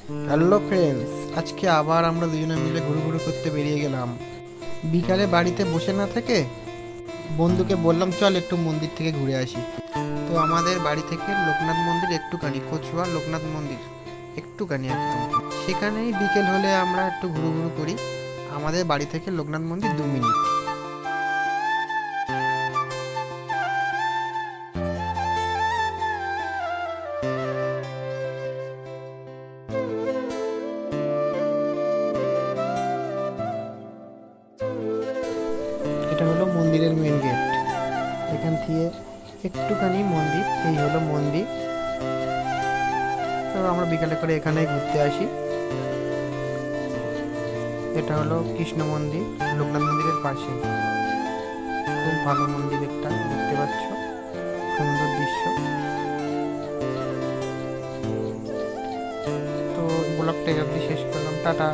Hello friends, আজকে আবার আমরা দুজনে মিলে ঘুরু করতে বেরিয়ে গেলাম। বিকালে বাড়িতে বসে না থেকে বন্ধুকে বললাম চল একটু মন্দির থেকে ঘুরে আসি। তো আমাদের বাড়ি থেকে লোকনাথ মন্দির একটুখানি, কচুয়া লোকনাথ মন্দির একটুখানি একদম। সেখানেই বিকেল হলে আমরা একটু ঘুরু করি। আমাদের বাড়ি থেকে লোকনাথ মন্দির 2 মিনিট। এটা হলো মন্দিরের মেন গেট। এখান থেকে একটুখানি মন্দির, এই হলো মন্দির। তো আমরা বিকালে করে এখানেই ঘুরতে আসি। এটা হলো কৃষ্ণ মন্দির, লোকনাথ মন্দিরের পাশে। খুব ভালো মন্দির, একটা দেখতে পাচ্ছ, সুন্দর দৃশ্য। তো ব্লগটা এই অবধি শেষ করলাম, টাটা।